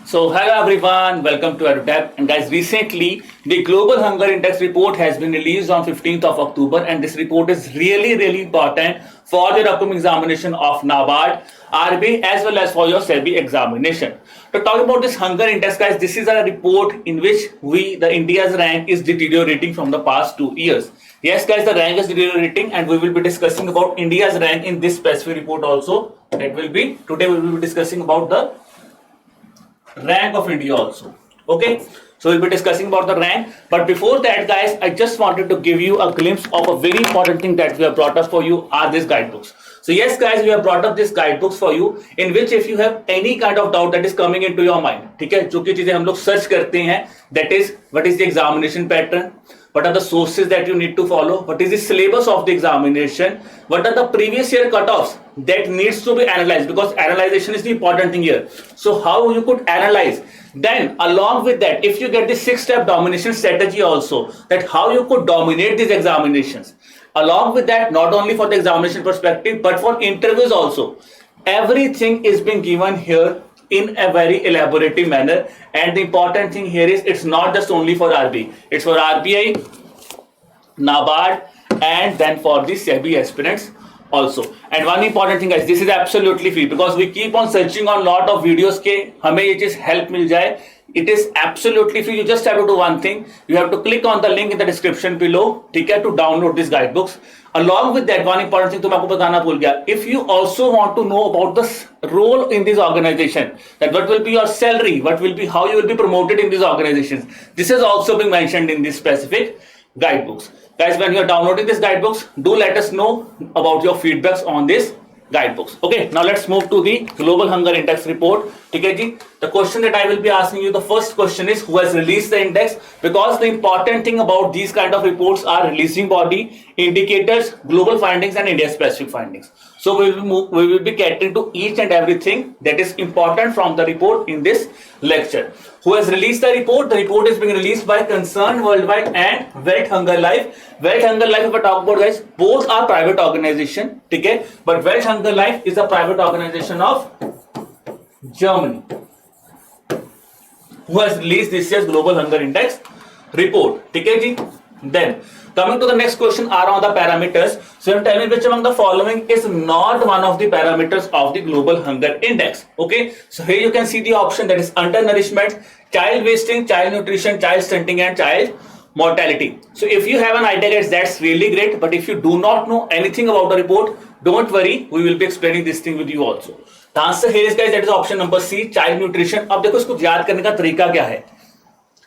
So hello everyone, welcome to EduTap. And guys, recently the Global Hunger Index report has been released on 15th of October, and this report is really important for your upcoming examination of NABARD, RB as well as for your SEBI examination. To talk about this hunger index, guys, this is a report in which the India's rank is deteriorating from the past 2 years. Yes, guys, the rank is deteriorating, and we will be discussing about India's rank in this specific report also. Today we will be discussing about the rank of India also. Okay, so we'll be discussing about the rank, but before that, guys, I just wanted to give you a glimpse of a very important thing that we have brought up for you are these guidebooks. So yes, guys, we have brought up these guidebooks for you, in which if you have any kind of doubt that is coming into your mind, ठीक है, जो की चीजें हम लोग search करते हैं, that is what is the examination pattern, what are the sources that you need to follow, what is the syllabus of the examination, what are the previous year cutoffs that needs to be analyzed, because analyzation is the important thing here. So how you could analyze, then along with that, if you get the 6-step domination strategy also, that how you could dominate these examinations. Along with that, not only for the examination perspective but for interviews also, everything is being given here in a very elaborative manner. And the important thing here is it's not just only for RB, it's for RBI, NABARD, and then for the SEBI aspirants also. And one important thing, guys, this is absolutely free, because we keep on searching on lot of videos के हमें ये चीज help मिल जाए. It is absolutely free. You just have to do one thing. You have to click on the link in the description below, ठीक है, to download these guidebooks. Along with that, one important thing तो मैं आपको बताना भूल गया. If you also want to know about the role in this organization, that what will be your salary, what will be, how you will be promoted in these organizations, this is also being mentioned in this specific guidebooks. Guys, when you are downloading these guidebooks, do let us know about your feedbacks on this guidebooks. Okay, now let's move to the Global Hunger Index report. Okay, ji, the question that I will be asking you, the first question is who has released the index, because the important thing about these kind of reports are releasing body, indicators, global findings and India specific findings. So we will be catering to each and everything that is important from the report in this lecture. Who has released the report? The report is being released by Concerned Worldwide and World Hunger Life. World Hunger Life, if I talk about, guys, both are private organization, okay? But World Hunger Life is a private organization of Germany, who has released this year's Global Hunger Index report. Okay, ji? Then coming to the next question are on the parameters. So you tell me which among the following is not one of the parameters of the Global Hunger Index. Okay, so here you can see the option that is undernourishment, child wasting, child nutrition, child stunting and child mortality. So if you have an idea, guys, that's really great, but if you do not know anything about the report, don't worry, we will be explaining this thing with you also. The answer here is, guys, that is option number C, child nutrition. अब देखो इसको याद करने का तरीका क्या है.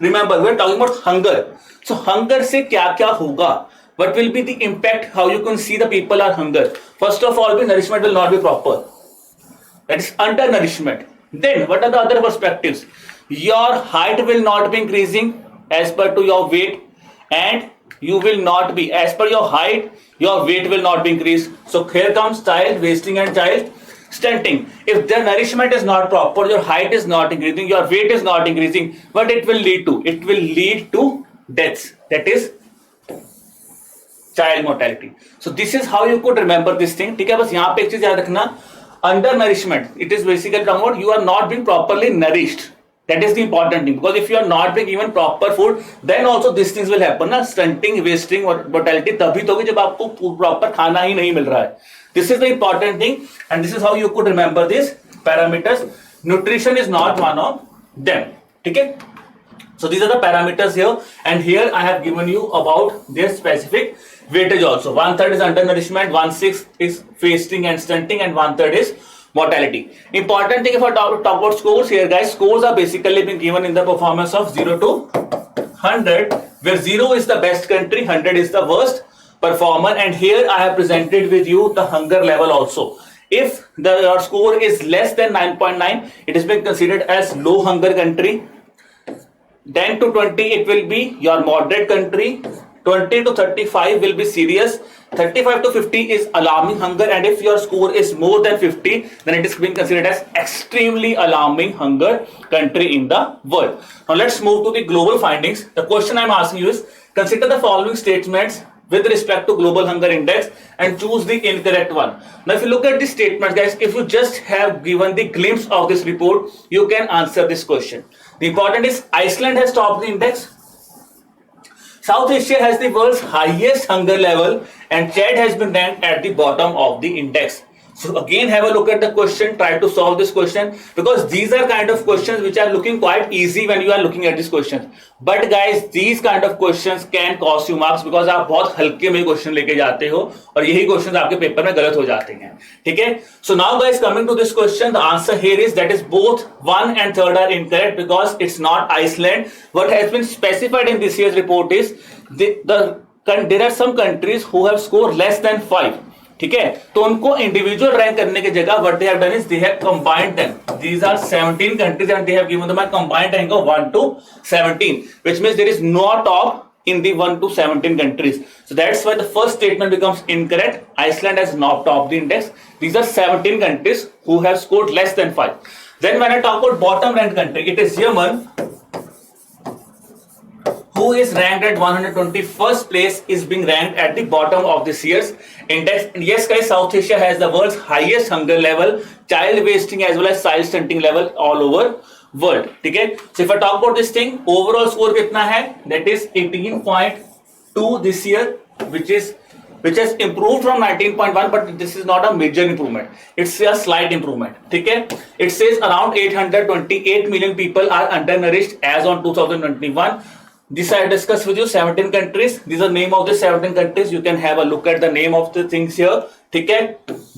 Remember, we are talking about hunger. So hunger से क्या क्या होगा? What will be the impact? How you can see the people are hunger? First of all, the nourishment will not be proper. That is undernourishment. Then what are the other perspectives? Your height will not be increasing as per to your weight, and you will not be, as per your height, your weight will not be increased. So here comes child wasting and child stunting. If the nourishment is not proper, your height is not increasing, your weight is not increasing, what it will lead to? It will lead to deaths. That is child mortality. So this is how you could remember this thing. ठीक है, बस यहाँ पे एक चीज याद रखना, undernourishment, it is basically talking about you are not being properly nourished. That is the important thing, because if you are not being given proper food, then also these things will happen ना, stunting, wasting और mortality तभी तो होगी जब आपको proper खाना ही नहीं मिल रहा है. This is the important thing, and this is how you could remember these parameters. Nutrition is not one of them. Okay? So these are the parameters here, and here I have given you about their specific weightage also. 1/3 is undernourishment, 1/6 is wasting and stunting, and 1/3 is mortality. Important thing if I talk about scores here, guys, scores are basically being given in the performance of 0 to 100, where 0 is the best country, 100 is the worst performer. And here I have presented with you the hunger level also. If your score is less than 9.9, it is being considered as low hunger country. 10 to 20 it will be your moderate country. 20 to 35 will be serious. 35 to 50 is alarming hunger, and if your score is more than 50, then it is being considered as extremely alarming hunger country in the world. Now let's move to the global findings. The question I'm asking you is, consider the following statements with respect to global hunger index and choose the incorrect one. Now if you look at the statement guys, if you just have given the glimpse of this report, you can answer this question. The important is Iceland has topped the index, South Asia has the world's highest hunger level, and Chad has been ranked at the bottom of the index. So again, have a look at the question, try to solve this question, because these are kind of questions which are looking quite easy when you are looking at these questions. But guys, these kind of questions can cost you marks because आप बहुत हल्के में question लेके जाते हो और यही questions आपके पेपर में गलत हो जाते हैं. ठीक है. So now guys, coming to this question, the answer here is that is both 1 and 3 are incorrect because it's not Iceland. What has been specified in this year's report is there are some countries who have scored less than 5. ठीक है, तो उनको individual rank करने की जगह what they have done is they have combined them. These are 17 countries and they have given them a combined rank of 1 to 17, which means there is no top in the 1 to 17 countries. So that's why the first statement becomes incorrect. Iceland has not topped the index. These are 17 countries who have scored less than 5. Then when I talk about bottom ranked country, it is Yemen, who is ranked at 121st place, is being ranked at the bottom of this year's index. And yes guys, South Asia has the world's highest hunger level, child wasting as well as child stunting level all over world. ठीक है. So if I talk about this thing, overall score कितना है? That is 18.2 this year, which has improved from 19.1, but this is not a major improvement. It's a slight improvement. ठीक है. It says around 828 million people are undernourished as on 2021. This I discussed with you 17 countries. These are name of the 17 countries. You can have a look at the name of the things here. ठीक है.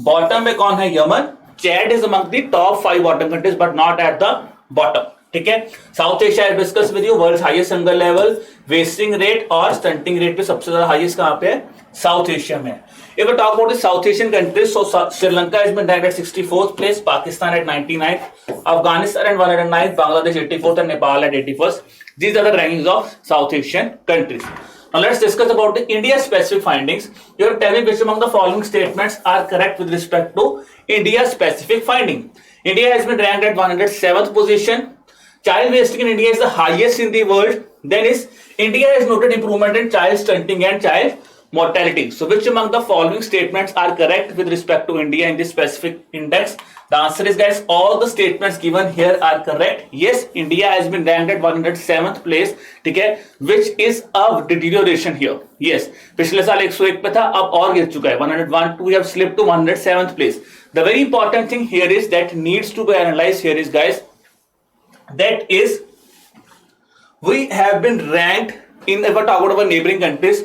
Bottom में कौन है? Yemen. Chad is among the top 5 bottom countries, but not at the bottom. ठीक है. South Asia I discussed with you world's highest hunger level, wasting rate और stunting rate पे सबसे ज्यादा highest कहाँ पे है? South Asia में. If we talk about the South Asian countries, so Sri Lanka has been ranked at 64th place, Pakistan at 99th, Afghanistan at 109th, Bangladesh 84th, and Nepal at 81st. These are the rankings of South Asian countries. Now let's discuss about the India specific findings. You have to tell me which among the following statements are correct with respect to India specific finding. India has been ranked at 107th position. Child wasting in India is the highest in the world. Then is India has noted improvement in child stunting and child mortality. So which among the following statements are correct with respect to India in this specific index? The answer is guys, all the statements given here are correct. Yes, India has been ranked at 107th place, ठीक है, which is a deterioration here. Yes, पिछले साल 101 पे था, अब और गिर चुका है 101 to we have slipped to 107th place. The very important thing here is that needs to be analyzed here is guys, that is we have been ranked in, if I talk about our neighboring countries,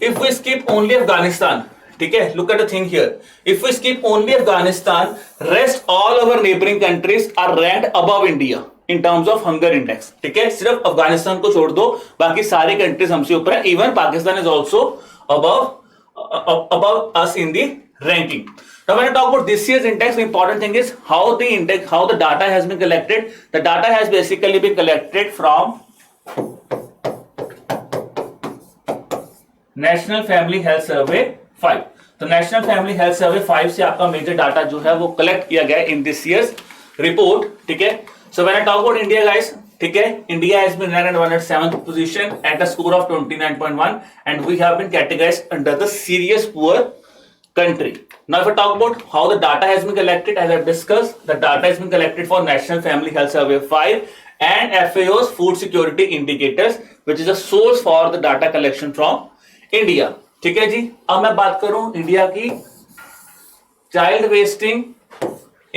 if we skip only Afghanistan, ठीक है, look at the thing here, if we skip only Afghanistan, rest all our neighboring countries are ranked above India in terms of hunger index. ठीक है, सिर्फ अफगानिस्तान को छोड़ दो, बाकी सारी कंट्रीज हमसे ऊपर है. Even Pakistan is also above us in the ranking. Now when I talk about this year's index, the important thing is how the data has been collected. The data has basically been collected from National Family Health Survey 5. तो National Family Health Survey 5 से आपका major data जो है वो collect किया गया in this year's report. ठीक है. So when I talk about India guys, ठीक है, India has been ranked at 107th position at a score of 29.1 and we have been categorized under the serious poor country. Now if I talk about how the data has been collected, as I've discussed, the data has been collected for National Family Health Survey 5 and FAO's Food Security Indicators, which is a source for the data collection from India. ठीक है जी. अब मैं बात करूं India की, child wasting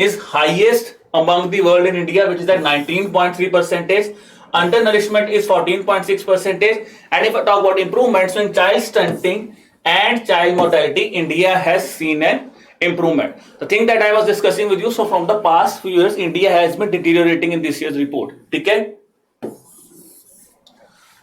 is highest among the world in India, which is at 19.3%. Undernourishment is 14.6%. And if I talk about improvements in child stunting and child mortality, India has seen an improvement. The thing that I was discussing with you, so from the past few years, India has been deteriorating in this year's report. ठीक है.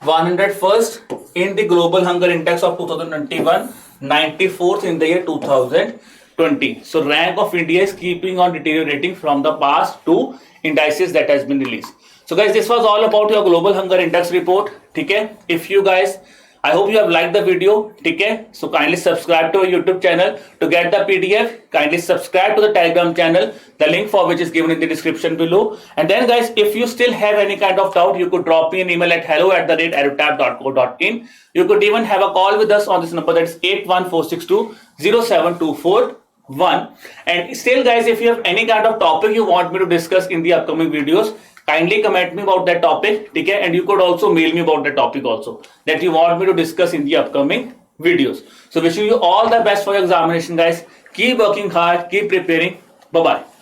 101st in the global hunger index of 2021, 94th in the year 2020. So rank of India is keeping on deteriorating from the past two indices that has been released. So guys, this was all about your global hunger index report. ठीक है. If you guys I hope you have liked the video. ठीक है? So kindly subscribe to our YouTube channel to get the PDF. Kindly subscribe to the Telegram channel, the link for which is given in the description below. And then guys, if you still have any kind of doubt, you could drop me an email at hello@aerotab.co.in. You could even have a call with us on this number, that is 81462-07241. And still guys, if you have any kind of topic you want me to discuss in the upcoming videos, kindly comment me about that topic, okay? And you could also mail me about that topic also that you want me to discuss in the upcoming videos. So wishing you all the best for your examination, guys. Keep working hard, keep preparing. Bye bye.